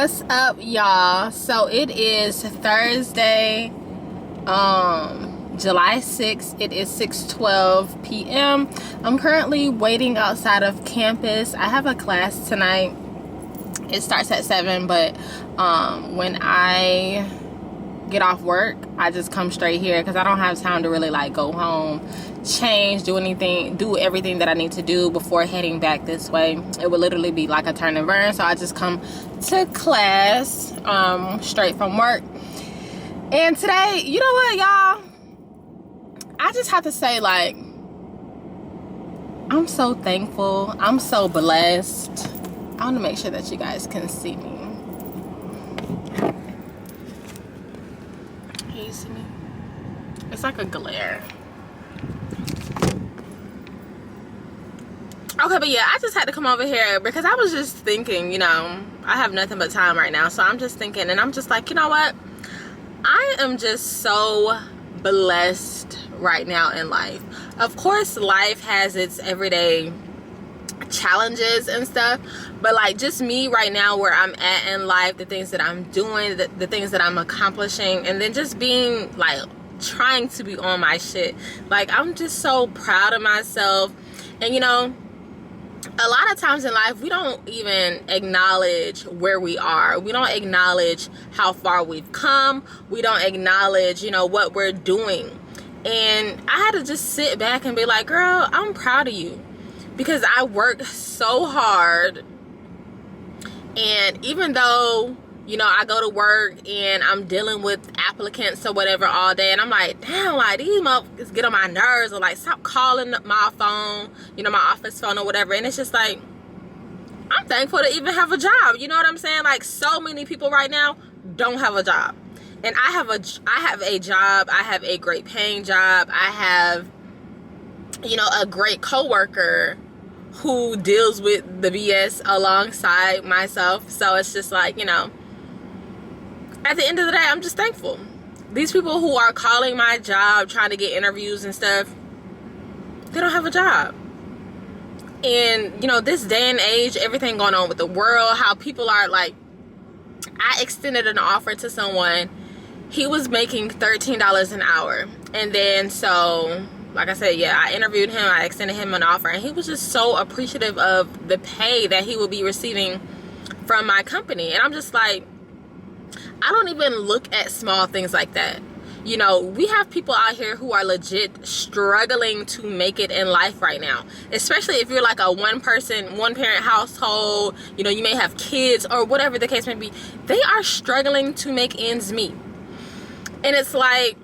What's up, y'all? So it is Thursday, July 6th. It is 6:12 p.m. I'm currently waiting outside of campus. I have a class tonight. It starts at 7, but when I get off work, I just come straight here because I don't have time to really like go home, change, do everything that I need to do before heading back this way. It would literally be like a turn and burn. So I just come to class straight from work. And today, you know what, y'all, I just have to say, like, I'm so thankful. I'm so blessed. I want to make sure that you guys can see me. Can you see me? It's like a glare. Okay, but yeah, I just had to come over here because I was just thinking, you know, I have nothing but time right now. So I'm just thinking, and I'm just like, you know what? I am just so blessed right now in life. Of course, life has its everyday challenges and stuff, but like just me right now where I'm at in life, the things that I'm doing, the things that I'm accomplishing, and then just being like trying to be on my shit. Like, I'm just so proud of myself. And you know, a lot of times in life, we don't even acknowledge where we are. We don't acknowledge how far we've come. We don't acknowledge, you know, what we're doing. And I had to just sit back and be like, girl, I'm proud of you. Because I worked so hard. And even though, you know, I go to work and I'm dealing with applicants or whatever all day, and I'm like, damn, like, these motherfuckers get on my nerves, or like, stop calling my phone, you know, my office phone or whatever. And it's just like, I'm thankful to even have a job. You know what I'm saying? Like, so many people right now don't have a job. And I have a job. I have a great paying job. I have, you know, a great coworker who deals with the BS alongside myself. So it's just like, you know, at the end of the day, I'm just thankful. These people who are calling my job, trying to get interviews and stuff, they don't have a job. And, you know, this day and age, everything going on with the world, how people are like, I extended an offer to someone. He was making $13 an hour. And then, so, like I said, yeah, I interviewed him. I extended him an offer. And he was just so appreciative of the pay that he would be receiving from my company. And I'm just like, I don't even look at small things like that. You know, we have people out here who are legit struggling to make it in life right now. Especially if you're like a one parent household, you know, you may have kids or whatever the case may be. They are struggling to make ends meet. And it's like,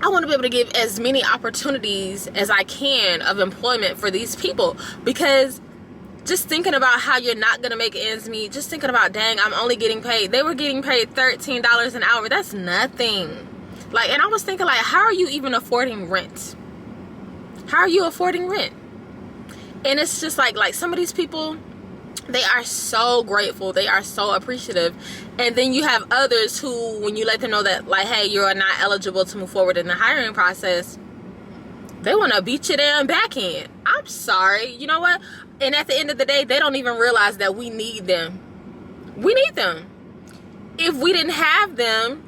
I want to be able to give as many opportunities as I can of employment for these people, because just thinking about how you're not going to make ends meet, just thinking about, dang, I'm only getting paid. They were getting paid $13 an hour. That's nothing. Like, and I was thinking, like, how are you even affording rent? How are you affording rent? And it's just like some of these people, they are so grateful. They are so appreciative. And then you have others who, when you let them know that, like, hey, you're not eligible to move forward in the hiring process, they want to beat you down backhand. I'm sorry. You know what? And at the end of the day, they don't even realize that we need them. We need them. If we didn't have them,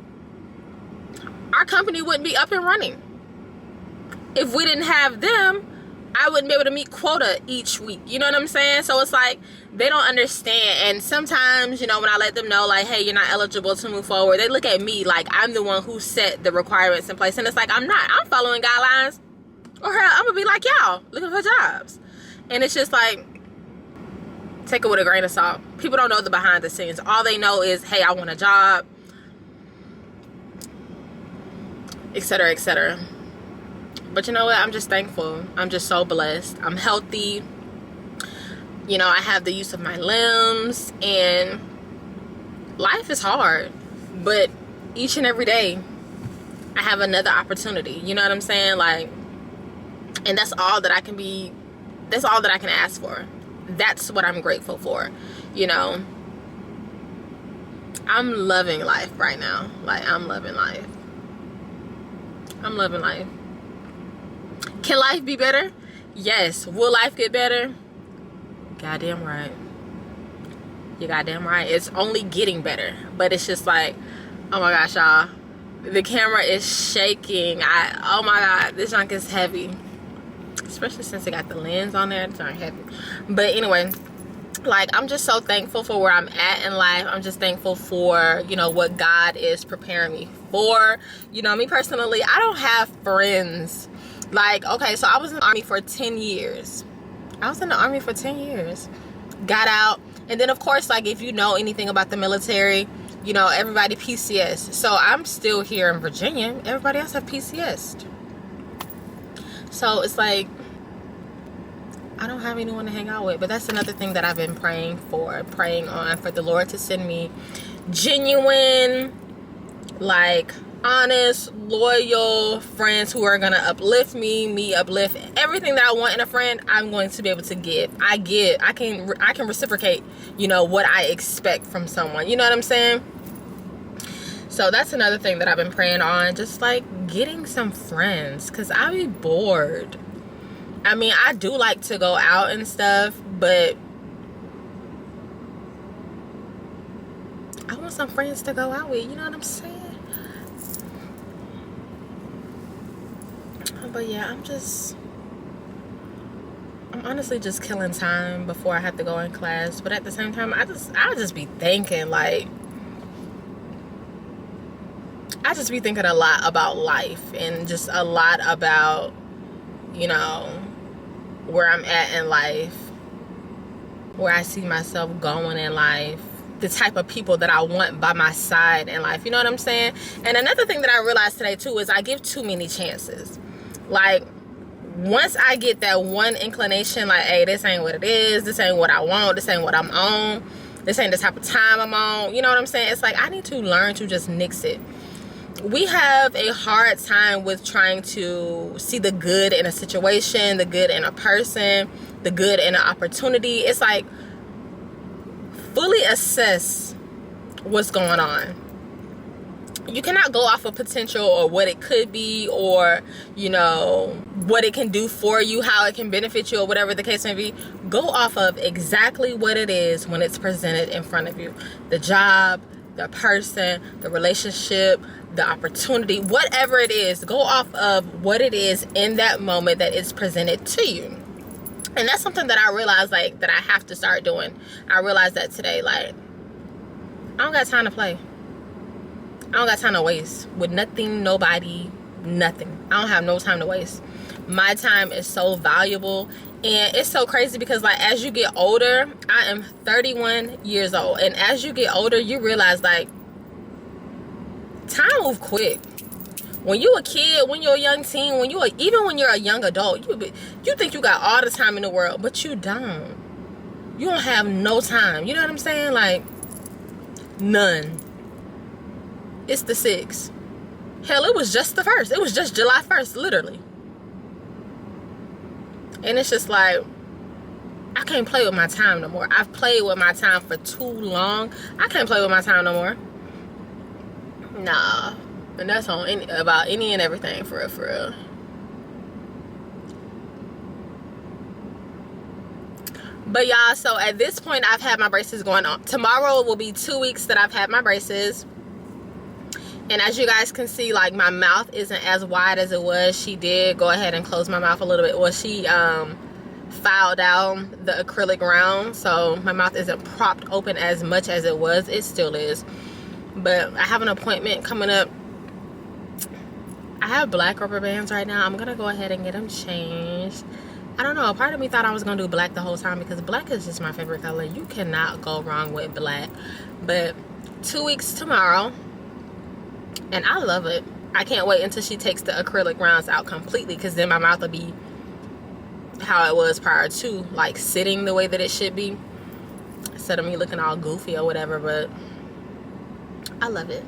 our company wouldn't be up and running. If we didn't have them, I wouldn't be able to meet quota each week. You know what I'm saying? So it's like, they don't understand. And sometimes, you know, when I let them know, like, hey, you're not eligible to move forward, they look at me like I'm the one who set the requirements in place. And it's like, I'm not. I'm following guidelines. Or hell, I'm going to be like y'all, looking for jobs. And it's just like, take it with a grain of salt. People don't know the behind the scenes. All they know is, hey, I want a job, etc., etc. But you know what? I'm just thankful. I'm just so blessed. I'm healthy. You know, I have the use of my limbs. And life is hard. But each and every day, I have another opportunity. You know what I'm saying? Like, and that's all that I can be. That's all that I can ask for. That's what I'm grateful for. You know, I'm loving life right now. Like, I'm loving life. I'm loving life. Can life be better? Yes. Will life get better? Goddamn right. You're goddamn right. It's only getting better. But it's just like, oh my gosh, y'all. The camera is shaking. Oh my God, this junk is heavy. Especially since it got the lens on there. It's not heavy. But anyway, like, I'm just so thankful for where I'm at in life. I'm just thankful for, you know, what God is preparing me for. You know, me personally, I don't have friends. Like, okay, so I was in the army for 10 years. Got out. And then, of course, like, if you know anything about the military, you know, everybody PCS. So I'm still here in Virginia. Everybody else have PCS'd. So it's like, I don't have anyone to hang out with. But that's another thing that I've been praying on, for the Lord to send me genuine, like, honest, loyal friends who are gonna uplift me uplift everything that I want in a friend. I'm going to be able to give. I can reciprocate, you know, what I expect from someone. You know what I'm saying? So that's another thing that I've been praying on, just like getting some friends, because I be bored. I mean, I do like to go out and stuff, but I want some friends to go out with, you know what I'm saying? But yeah, I'm honestly just killing time before I have to go in class. But at the same time, I just be thinking, like, I just be thinking a lot about life, and just a lot about, you know, where I'm at in life, where I see myself going in life, the type of people that I want by my side in life. You know what I'm saying? And another thing that I realized today too is I give too many chances. Like, once I get that one inclination, like, hey, this ain't what it is, this ain't what I want, this ain't what I'm on, this ain't the type of time I'm on, you know what I'm saying? It's like, I need to learn to just nix it. We have a hard time with trying to see the good in a situation, the good in a person, the good in an opportunity. It's like, fully assess what's going on. You cannot go off of potential or what it could be, or, you know, what it can do for you, how it can benefit you, or whatever the case may be. Go off of exactly what it is when it's presented in front of you. The job, the person, the relationship, the opportunity, whatever it is, go off of what it is in that moment that it's presented to you. And that's something that I realized, like, that I have to start doing. I realized that today, like, I don't got time to play. I don't got time to waste with nothing, nobody, nothing. I don't have no time to waste. My time is so valuable. And it's so crazy because, like, as you get older, I am 31 years old. And as you get older, you realize, like, time moves quick. When you a kid, when you're a young teen, even when you're a young adult, you think you got all the time in the world, but you don't. You don't have no time. You know what I'm saying? Like, none. It's the 6th. Hell, it was just the 1st. It was just July 1st, literally. And it's just like, I can't play with my time no more. I've played with my time for too long. I can't play with my time no more. Nah. And that's on about any and everything, for real, for real. But y'all, so at this point, I've had my braces going on. Tomorrow will be 2 weeks that I've had my braces. And as you guys can see, like, my mouth isn't as wide as it was. She did go ahead and close my mouth a little bit. Well, she filed down the acrylic round, so my mouth isn't propped open as much as it was. It still is. But I have an appointment coming up. I have black rubber bands right now. I'm going to go ahead and get them changed. I don't know. Part of me thought I was going to do black the whole time because black is just my favorite color. You cannot go wrong with black. But 2 weeks tomorrow. And I love it. I can't wait until she takes the acrylic rounds out completely, because then my mouth will be how it was prior to, like, sitting the way that it should be, instead of me looking all goofy or whatever. But I love it.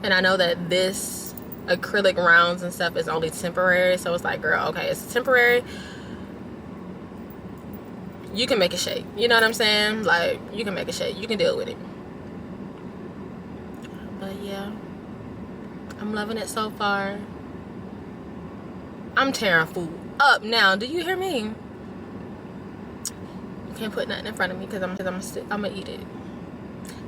And I know that this acrylic rounds and stuff is only temporary, so it's like, girl, okay, it's temporary. You can make it shake. You know what I'm saying? Like, you can make it shake. You can deal with it. But yeah, I'm loving it so far. I'm tearing food up now. Do you hear me? You can't put nothing in front of me because I'm gonna eat it.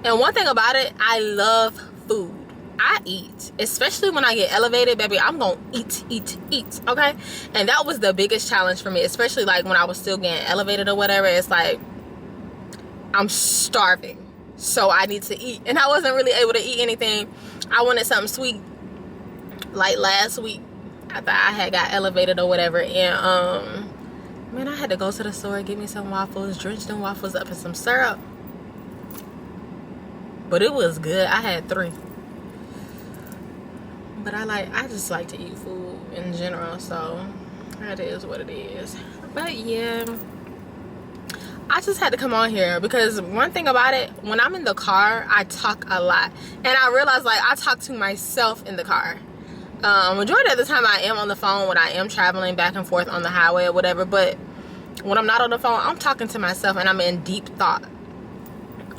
And one thing about it, I love food. I eat, especially when I get elevated, baby. I'm gonna eat, okay? And that was the biggest challenge for me, especially like when I was still getting elevated or whatever. It's like I'm starving, so I need to eat, and I wasn't really able to eat anything. I wanted something sweet, like last week after I had got elevated or whatever, and man, I had to go to the store and get me some waffles, drench them waffles up in some syrup. But it was good. I had 3. But I just like to eat food in general, so that is what it is. But yeah, I just had to come on here because one thing about it, when I'm in the car, I talk a lot. And I realize like I talk to myself in the car. Majority of the time I am on the phone when I am traveling back and forth on the highway or whatever, but when I'm not on the phone, I'm talking to myself and I'm in deep thought.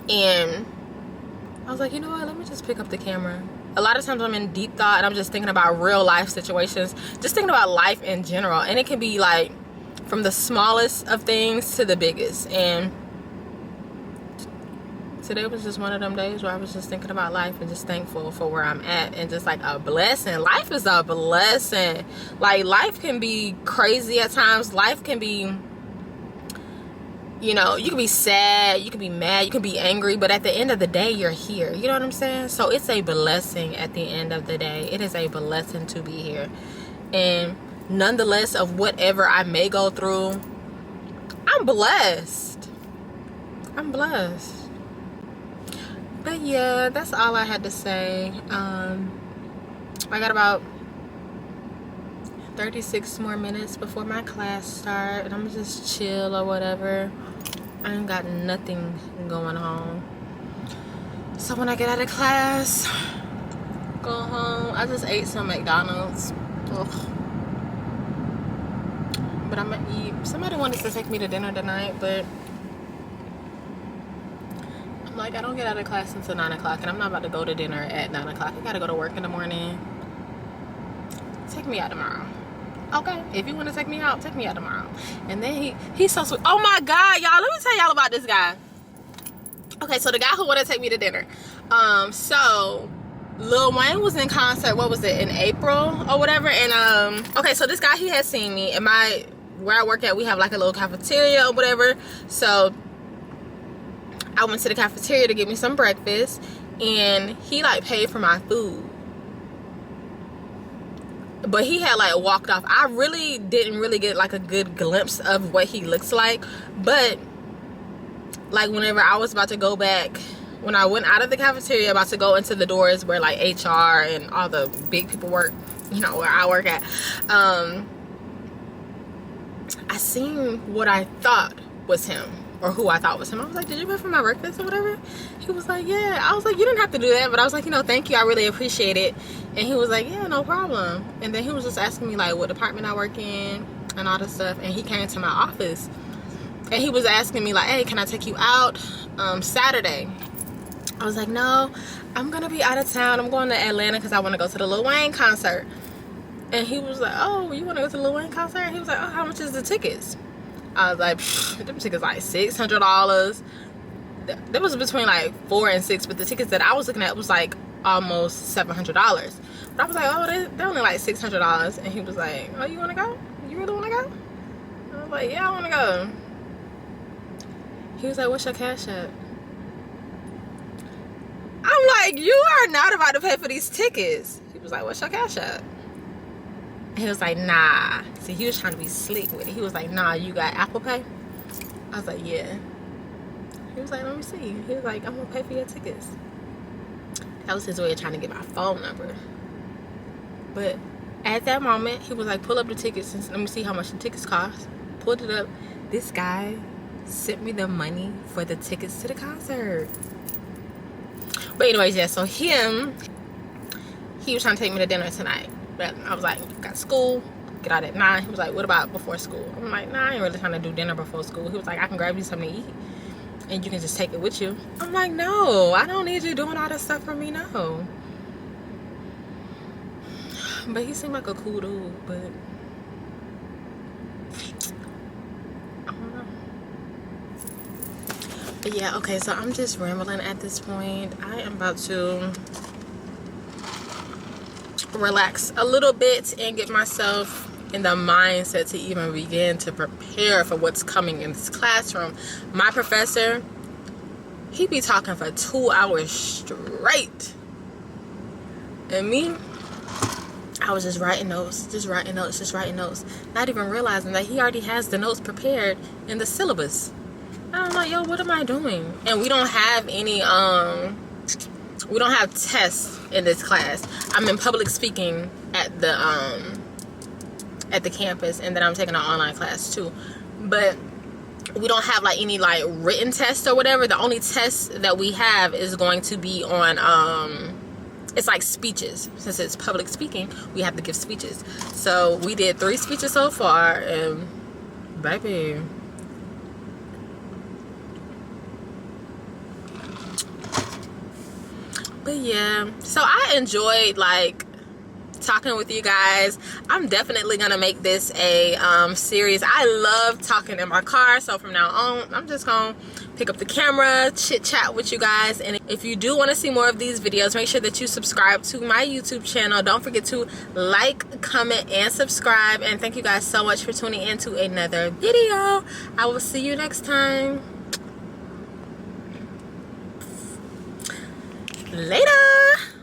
And I was like, you know what, let me just pick up the camera. A lot of times I'm in deep thought and I'm just thinking about real life situations, just thinking about life in general. And it can be like from the smallest of things to the biggest. And today was just one of them days where I was just thinking about life and just thankful for where I'm at, and just like a blessing. Life is a blessing. Like life can be crazy at times. Life can be, you know, you can be sad, you can be mad, you can be angry, but at the end of the day, you're here. You know what I'm saying? So it's a blessing at the end of the day. It is a blessing to be here. And nonetheless of whatever I may go through, I'm blessed. I'm blessed. But yeah, that's all I had to say. I got about 36 more minutes before my class start, and I'm just chill or whatever. I ain't got nothing going on. So when I get out of class, go home. I just ate some McDonald's. Ugh. But I'm gonna eat. Somebody wanted to take me to dinner tonight, but I'm like, I don't get out of class until 9 o'clock, and I'm not about to go to dinner at 9 o'clock. I gotta go to work in the morning. Take me out tomorrow. Okay, if you want to take me out tomorrow. And then he's so sweet. Oh my god, y'all, let me tell y'all about this guy. Okay, so the guy who wanted to take me to dinner, so Lil Wayne was in concert, what was it, in April or whatever. And okay, so this guy, he had seen me in where I work at. We have like a little cafeteria or whatever. So I went to the cafeteria to get me some breakfast, and he like paid for my food. But he had like walked off. I really didn't really get like a good glimpse of what he looks like. But like whenever I was about to go back, when I went out of the cafeteria, about to go into the doors where like HR and all the big people work, you know, where I work at, I seen what I thought was him, or who I thought was him. I was like, did you pay for my breakfast or whatever? He was like, yeah. I was like, you didn't have to do that. But I was like, you know, thank you, I really appreciate it. And he was like, yeah, no problem. And then he was just asking me like what department I work in and all this stuff. And he came to my office and he was asking me like, hey, can I take you out Saturday? I was like, no, I'm gonna be out of town. I'm going to Atlanta because I want to go to the Lil Wayne concert. And he was like, oh, you want to go to the Lil Wayne concert? And he was like, oh, how much is the tickets? I was like, them tickets like $600. That was between like $400 and $600, but the tickets that I was looking at was like almost $700. But I was like, oh, they're only like $600. And he was like, oh, you want to go? You really want to go? I was like, yeah, I want to go. He was like, what's your Cash App? I'm like, you are not about to pay for these tickets. He was like, what's your Cash App? He was like, nah. See, he was trying to be slick with it. He was like, nah, you got Apple Pay? I was like, yeah. He was like, let me see. He was like, I'm gonna pay for your tickets. That was his way of trying to get my phone number. But at that moment, he was like, pull up the tickets and let me see how much the tickets cost. Pulled it up. This guy sent me the money for the tickets to the concert. But anyways, yeah, so he was trying to take me to dinner tonight. But I was like, got school, get out at 9. He was like, what about before school? I'm like, nah, I ain't really trying to do dinner before school. He was like, I can grab you something to eat and you can just take it with you. I'm like, no, I don't need you doing all this stuff for me, no. But he seemed like a cool dude, but I don't know. yeah, okay, so I'm just rambling at this point. I am about to relax a little bit and get myself in the mindset to even begin to prepare for what's coming in this classroom. My professor, he be talking for 2 hours straight, and me, I was just writing notes, not even realizing that he already has the notes prepared in the syllabus. I'm like, yo, what am I doing? And we don't have any we don't have tests in this class. I'm in public speaking at the campus, and then I'm taking an online class too. But we don't have like any like written tests or whatever. The only test that we have is going to be on it's like speeches. Since it's public speaking, we have to give speeches. So we did 3 speeches so far, and baby, but yeah, so I enjoyed like talking with you guys. I'm definitely gonna make this a series. I love talking in my car, so from now on I'm just gonna pick up the camera, chit chat with you guys. And if you do want to see more of these videos, make sure that you subscribe to my YouTube channel. Don't forget to like, comment, and subscribe. And thank you guys so much for tuning in to another video. I will see you next time. Later.